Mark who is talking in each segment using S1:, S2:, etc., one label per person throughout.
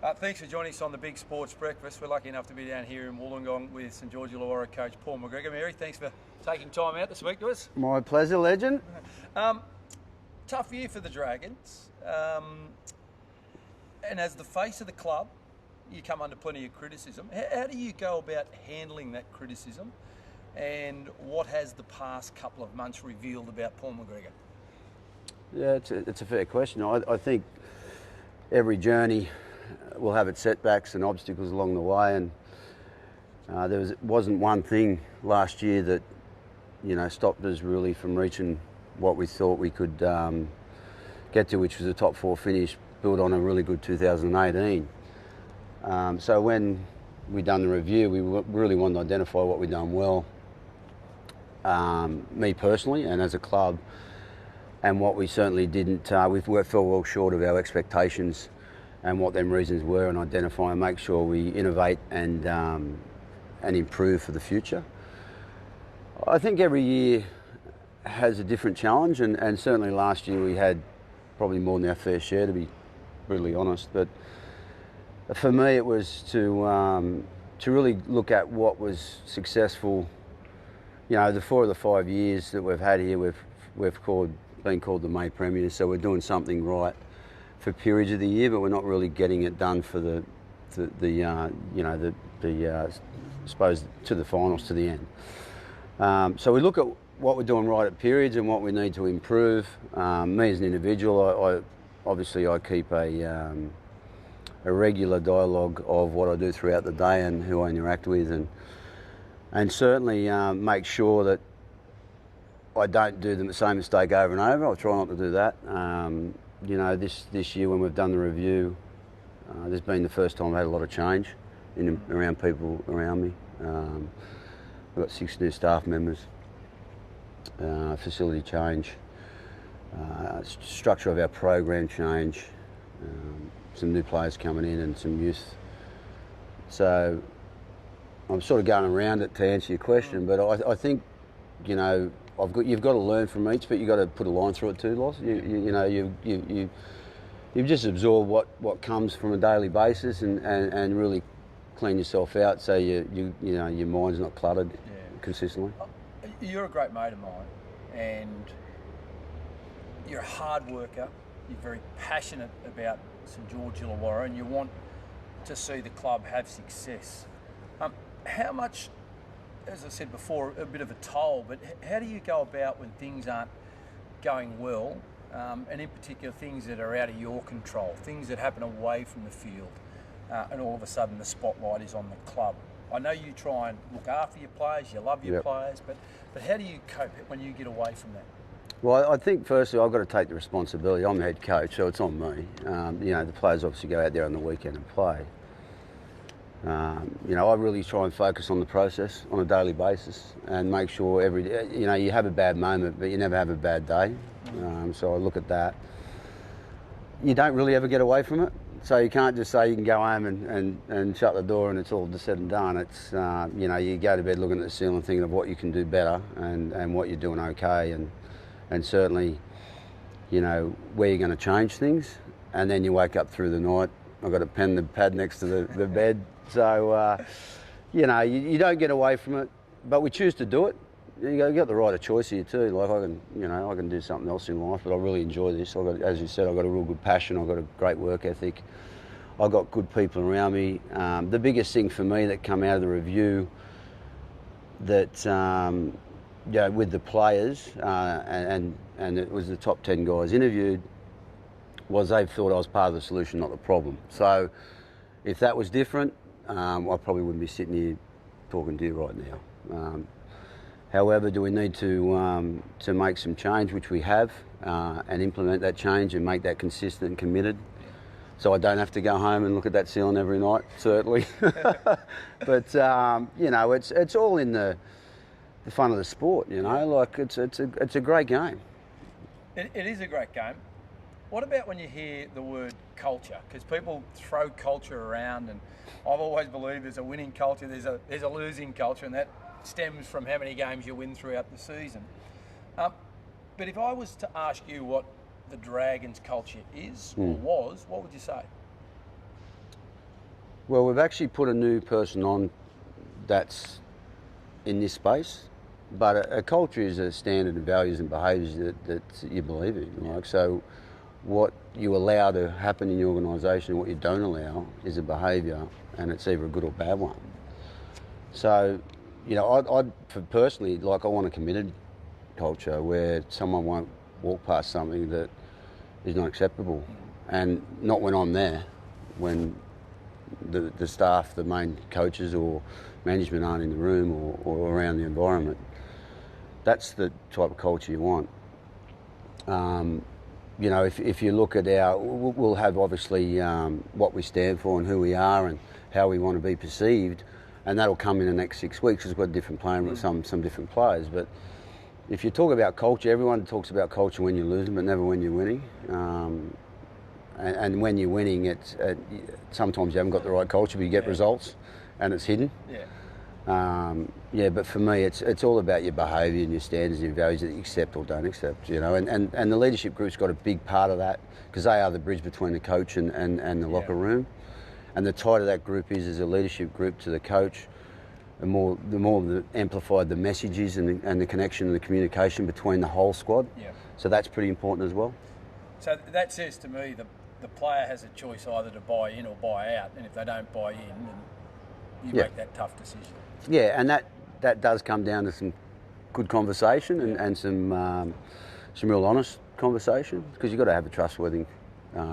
S1: Thanks for joining us on the Big Sports Breakfast. We're lucky enough to be down here in Wollongong with St George Illawarra coach Paul McGregor. Mary, thanks for taking time out to speak to us.
S2: My pleasure, legend.
S1: Tough year for the Dragons. And as the face of the club, you come under plenty of criticism. How do you go about handling that criticism? And what has the past couple of months revealed about Paul McGregor?
S2: Yeah, it's a fair question. I think every journey will have its setbacks and obstacles along the way, and wasn't one thing last year that stopped us really from reaching what we thought we could get to, which was a top 4 finish, built on a really good 2018. So when we done the review, we really wanted to identify what we'd done well, me personally and as a club, and what we certainly didn't. We fell well short of our expectations and what them reasons were, and identify and make sure we innovate and improve for the future. I think every year has a different challenge, and certainly last year we had probably more than our fair share, to be brutally honest. But for me, it was to really look at what was successful. The 4 of the 5 years that we've had here, we've been called the May Premiers, so we're doing something right for periods of the year, but we're not really getting it done for the suppose to the finals, to the end. So we look at what we're doing right at periods and what we need to improve. Me as an individual, I keep a regular dialogue of what I do throughout the day and who I interact with, and certainly make sure that I don't do the same mistake over and over. I'll try not to do that. This year when we've done the review, there's been the first time I've had a lot of change around people around me. We've got 6 new staff members, facility change, structure of our program change, some new players coming in and some youth. So I'm sort of going around it to answer your question, but I think, you've got to learn from each, but you've got to put a line through it too, Loss. You've just absorbed what comes from a daily basis and really clean yourself out so your mind's not cluttered consistently.
S1: You're a great mate of mine, and you're a hard worker. You're very passionate about St George Illawarra, and you want to see the club have success. How much, as I said before, a bit of a toll, but how do you go about when things aren't going well, and in particular things that are out of your control, things that happen away from the field, and all of a sudden the spotlight is on the club? I know you try and look after your players, you love your players, but how do you cope when you get away from that?
S2: Well, I think firstly I've got to take the responsibility. I'm the head coach, so it's on me. The players obviously go out there on the weekend and play. I really try and focus on the process on a daily basis and make sure every day, you have a bad moment, but you never have a bad day. So I look at that. You don't really ever get away from it. So you can't just say you can go home and shut the door and it's all just said and done. It's, you go to bed looking at the ceiling thinking of what you can do better and what you're doing okay, and certainly, where you're going to change things. And then you wake up through the night. I've got a pen and a pad next to the bed. So, you don't get away from it, but we choose to do it. You got the right of choice here too. Like I can do something else in life, but I really enjoy this. As you said, I've got a real good passion. I've got a great work ethic. I've got good people around me. The biggest thing for me that come out of the review that, with the players, and it was the top 10 guys interviewed, was they thought I was part of the solution, not the problem. So if that was different, I probably wouldn't be sitting here talking to you right now. However, do we need to make some change, which we have, and implement that change and make that consistent and committed? So I don't have to go home and look at that ceiling every night, certainly. But it's all in the fun of the sport. Like it's a great game.
S1: It is a great game. What about when you hear the word culture? Because people throw culture around, and I've always believed there's a winning culture, there's a losing culture, and that stems from how many games you win throughout the season. But if I was to ask you what the Dragons culture is or was, what would you say?
S2: Well, we've actually put a new person on that's in this space, but a culture is a standard of values and behaviours that you believe in. Like, so what you allow to happen in your organisation and what you don't allow is a behaviour, and it's either a good or bad one. So, you know, I'd personally, like, I want a committed culture where someone won't walk past something that is not acceptable, and not when I'm there, when the staff, the main coaches or management aren't in the room or around the environment. That's the type of culture you want. You know, if you look at we'll have obviously what we stand for and who we are and how we want to be perceived, and that'll come in the next 6 weeks. We've got a different plan, some different players. But if you talk about culture, everyone talks about culture when you're losing, but never when you're winning. And when you're winning, sometimes you haven't got the right culture, but you get results, and it's hidden. But for me, it's all about your behaviour and your standards and your values that you accept or don't accept, you know. And the leadership group's got a big part of that, because they are the bridge between the coach and the locker room. And the tighter that group is as a leadership group to the coach, the more amplified the message is and the connection and the communication between the whole squad. So that's pretty important as well.
S1: So that says to me the player has a choice either to buy in or buy out, and if they don't buy in, then you make that tough decision.
S2: Yeah, and that does come down to some good conversation and some real honest conversation, because you've got to have a trustworthy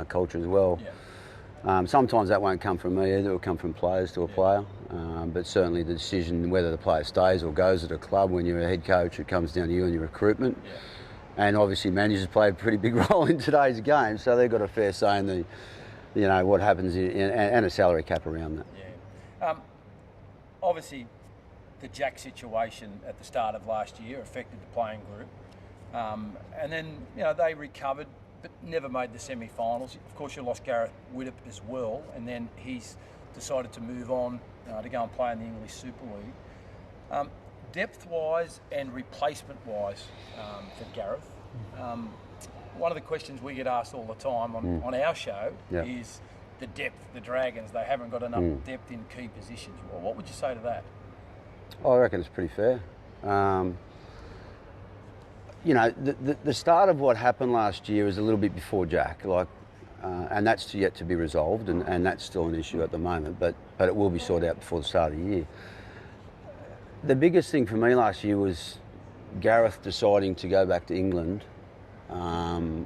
S2: culture as well. Sometimes that won't come from me either, it'll come from players to a player, but certainly the decision whether the player stays or goes at a club, when you're a head coach, it comes down to you and your recruitment. And obviously managers play a pretty big role in today's game, so they've got a fair say in what happens and a salary cap around that.
S1: Obviously, the Jack situation at the start of last year affected the playing group, and then they recovered, but never made the semi-finals. Of course, you lost Gareth Widdop as well, and then he's decided to move on to go and play in the English Super League. Depth-wise and replacement-wise for Gareth, one of the questions we get asked all the time on our show is the depth. The Dragons, they haven't got enough depth in key positions. Well, what would you say to that?
S2: I reckon it's pretty fair. The start of what happened last year is a little bit before Jack, and that's yet to be resolved, and that's still an issue at the moment, but it will be sorted out before the start of the year. The biggest thing for me last year was Gareth deciding to go back to England, and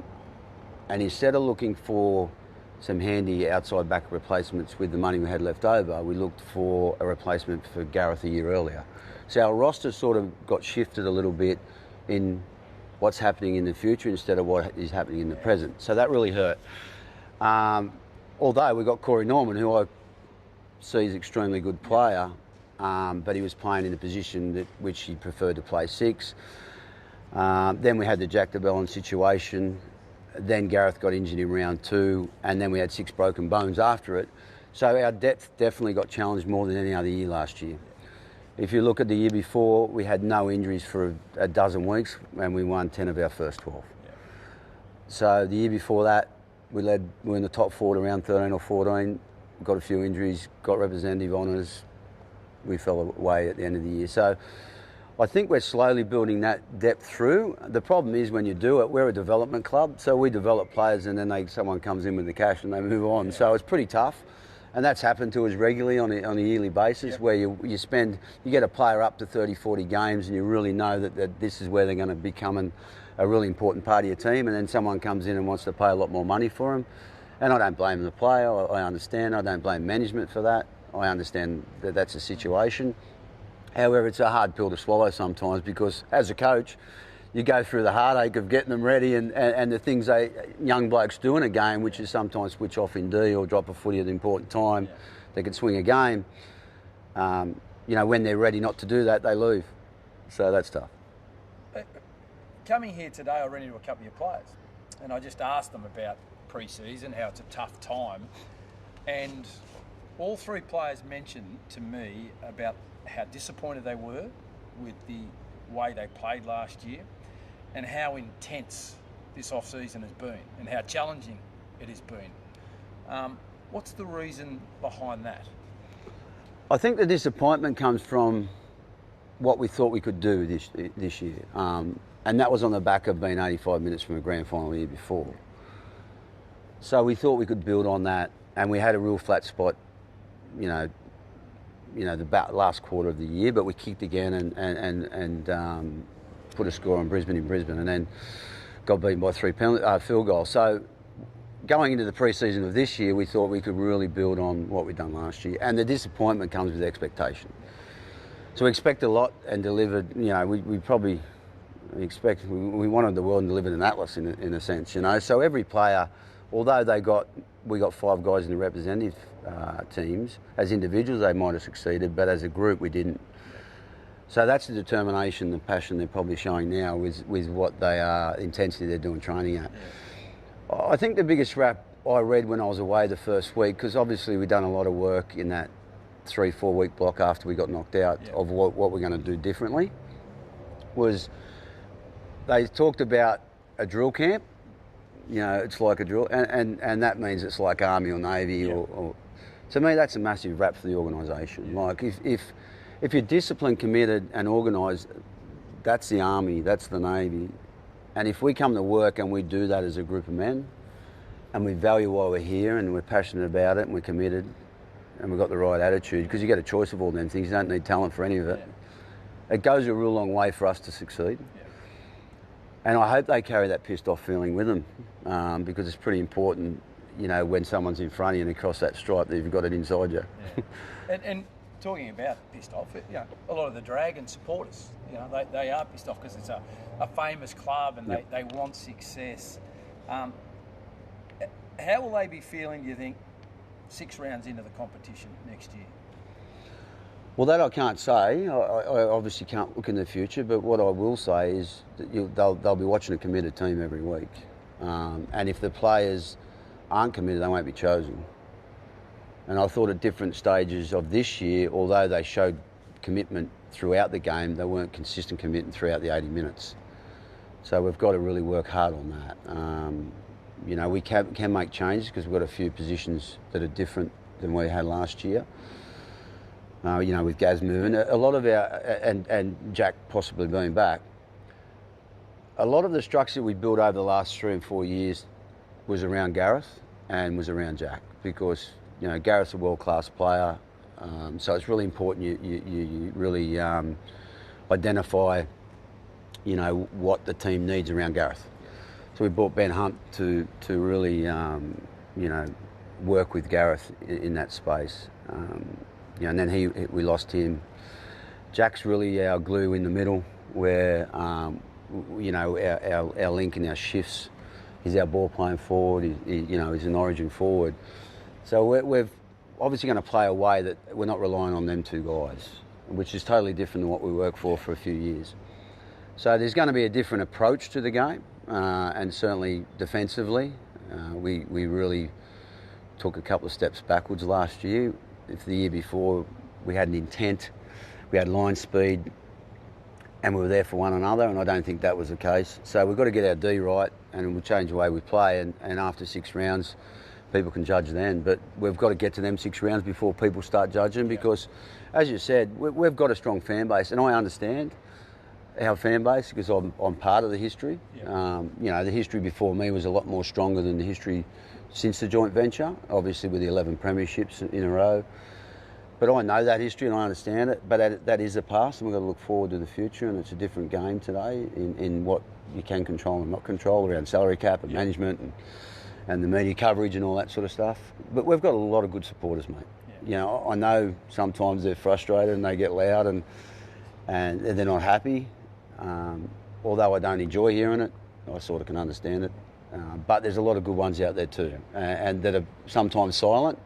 S2: instead of looking for some handy outside back replacements with the money we had left over, we looked for a replacement for Gareth a year earlier. So our roster sort of got shifted a little bit in what's happening in the future instead of what is happening in the present. So that really hurt. Although we got Corey Norman, who I see is an extremely good player, but he was playing in a position which he preferred to play 6. Then we had the Jack DeBellin situation. Then Gareth got injured in round 2, and then we had 6 broken bones after it. So our depth definitely got challenged more than any other year last year. If you look at the year before, we had no injuries for a dozen weeks, and we won 10 of our first 12. So the year before that, we were in the top 4 to round 13 or 14, got a few injuries, got representative honours. We fell away at the end of the year. So I think we're slowly building that depth through. The problem is when you do it, we're a development club, so we develop players and then someone comes in with the cash and they move on. So it's pretty tough, and that's happened to us regularly on a yearly basis, where you get a player up to 30, 40 games and you really know that this is where they're going to become a really important part of your team, and then someone comes in and wants to pay a lot more money for them. And I don't blame the player, I understand, I don't blame management for that. I understand that that's a situation. However, it's a hard pill to swallow sometimes, because as a coach, you go through the heartache of getting them ready and the things young blokes do in a game, which is sometimes switch off in D or drop a footy at an important time. They can swing a game. When they're ready not to do that, they leave. So that's tough.
S1: Coming here today, I ran into a couple of your players, and I just asked them about pre-season, how it's a tough time, and all 3 players mentioned to me about how disappointed they were with the way they played last year, and how intense this off-season has been, and how challenging it has been. What's the reason behind that?
S2: I think the disappointment comes from what we thought we could do this year. And that was on the back of being 85 minutes from a grand final the year before. So we thought we could build on that, and we had a real flat spot, the last quarter of the year, but we kicked again and put a score on Brisbane in Brisbane, and then got beaten by 3 field goals. So going into the pre-season of this year, we thought we could really build on what we'd done last year, and the disappointment comes with expectation. So we expect a lot and delivered. We probably we wanted the world and delivered an atlas in a sense. So every player, although we got 5 guys in the representative teams, as individuals they might have succeeded, but as a group we didn't. So that's the determination, the passion they're probably showing now with what they are, intensity they're doing training at. Yeah. I think the biggest rap I read when I was away the first week, because obviously we'd done a lot of work in that 3-4 week block after we got knocked out of what we're going to do differently, was they talked about a drill camp. It's like a drill, and that means it's like Army or Navy. Or to me, that's a massive rap for the organisation. Yeah. Like if you're disciplined, committed, and organised, that's the Army, that's the Navy. And if we come to work and we do that as a group of men, and we value why we're here, and we're passionate about it, and we're committed, and we've got the right attitude, because you get a choice of all them things. You don't need talent for any of it. Yeah. It goes a real long way for us to succeed. Yeah. And I hope they carry that pissed off feeling with them, because it's pretty important, when someone's in front of you and across that stripe, that you've got it inside you.
S1: Yeah. And talking about pissed off, a lot of the Dragons supporters, they are pissed off because it's a famous club and they want success. How will they be feeling, do you think, 6 rounds into the competition next year?
S2: Well, that I can't say. I obviously can't look in the future, but what I will say is that they'll be watching a committed team every week. And if the players aren't committed, they won't be chosen. And I thought at different stages of this year, although they showed commitment throughout the game, they weren't consistent commitment throughout the 80 minutes. So we've got to really work hard on that. We can make changes because we've got a few positions that are different than we had last year. With Gaz moving, a lot of our, and Jack possibly being back, a lot of the structure we built over the last 3 and 4 years was around Gareth and was around Jack, because Gareth's a world-class player, so it's really important you really identify what the team needs around Gareth. So we brought Ben Hunt to really work with Gareth in that space. And then we lost him. Jack's really our glue in the middle, where our link in our shifts. He's our ball playing forward. He's an origin forward. So we're obviously going to play a way that we're not relying on them 2 guys, which is totally different than what we worked for a few years. So there's going to be a different approach to the game, and certainly defensively, we really took a couple of steps backwards last year. If the year before we had an intent, we had line speed, and we were there for one another, and I don't think that was the case. So we've got to get our D right, and we'll change the way we play, and after 6 rounds, people can judge then. But we've got to get to them 6 rounds before people start judging, because, as you said, we've got a strong fan base, and I understand our fan base because I'm part of the history. The history before me was a lot more stronger than the history since the joint venture, obviously with the 11 premierships in a row. But I know that history and I understand it, but that is the past, and we've got to look forward to the future, and it's a different game today in what you can control and not control around salary cap and management and the media coverage and all that sort of stuff. But we've got a lot of good supporters, mate. I know sometimes they're frustrated and they get loud and they're not happy. Although I don't enjoy hearing it, I sort of can understand it. But there's a lot of good ones out there too, and that are sometimes silent,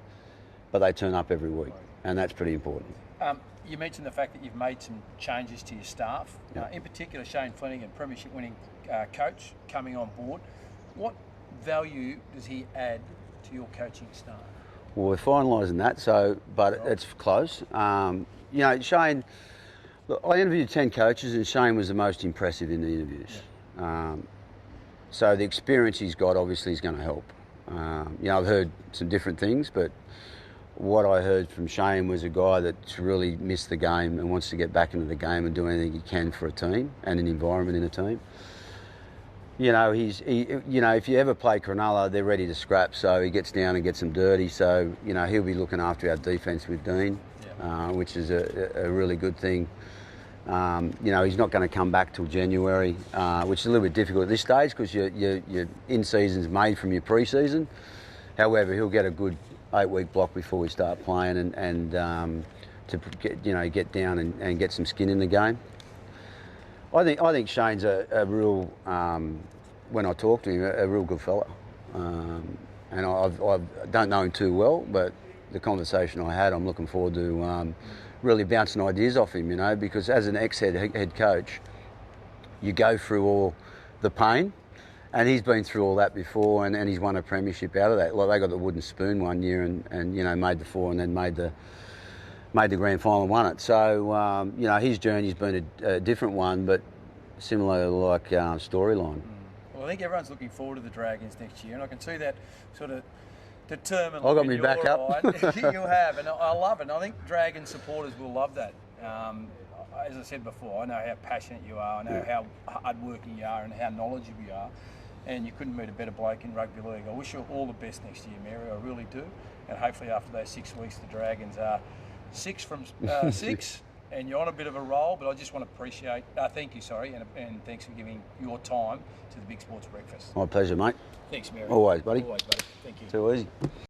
S2: but they turn up every week, and that's pretty important.
S1: You mentioned the fact that you've made some changes to your staff, in particular Shane Flanagan, premiership winning coach, coming on board. What value does he add to your coaching staff?
S2: Well, we're finalising that, but it's close. Shane, look, I interviewed 10 coaches, and Shane was the most impressive in the interviews. So the experience he's got obviously is going to help. I've heard some different things, but what I heard from Shane was a guy that's really missed the game and wants to get back into the game and do anything he can for a team and an environment in a team. If you ever play Cronulla, they're ready to scrap, so he gets down and gets them dirty. So, he'll be looking after our defence with Dean, which is a really good thing. He's not going to come back till January, which is a little bit difficult at this stage because your in-season's made from your pre-season. However, he'll get a good 8-week block before we start playing and to get down and get some skin in the game. I think Shane's a real, when I talk to him, a real good fella. And I don't know him too well, but the conversation I had, I'm looking forward to really bouncing ideas off him, because as an ex-head coach, you go through all the pain, and he's been through all that before, and he's won a premiership out of that. Like, they got the wooden spoon one year and made the 4 and then made the grand final and won it. So, his journey's been a different one, but similar storyline.
S1: Well, I think everyone's looking forward to the Dragons next year, and I can see that sort of determined.
S2: I got me back up.
S1: You have, and I love it. And I think Dragon supporters will love that. As I said before, I know how passionate you are, I know how hard-working you are and how knowledgeable you are, and you couldn't meet a better bloke in rugby league. I wish you all the best next year, Mary, I really do. And hopefully after those 6 weeks, the Dragons are 6 from 6, and you're on a bit of a roll, but I just want to thank you, and thanks for giving your time to the Big Sports Breakfast.
S2: My pleasure, mate.
S1: Thanks, Mary.
S2: Always, buddy.
S1: Always, buddy. Thank you.
S2: Too easy.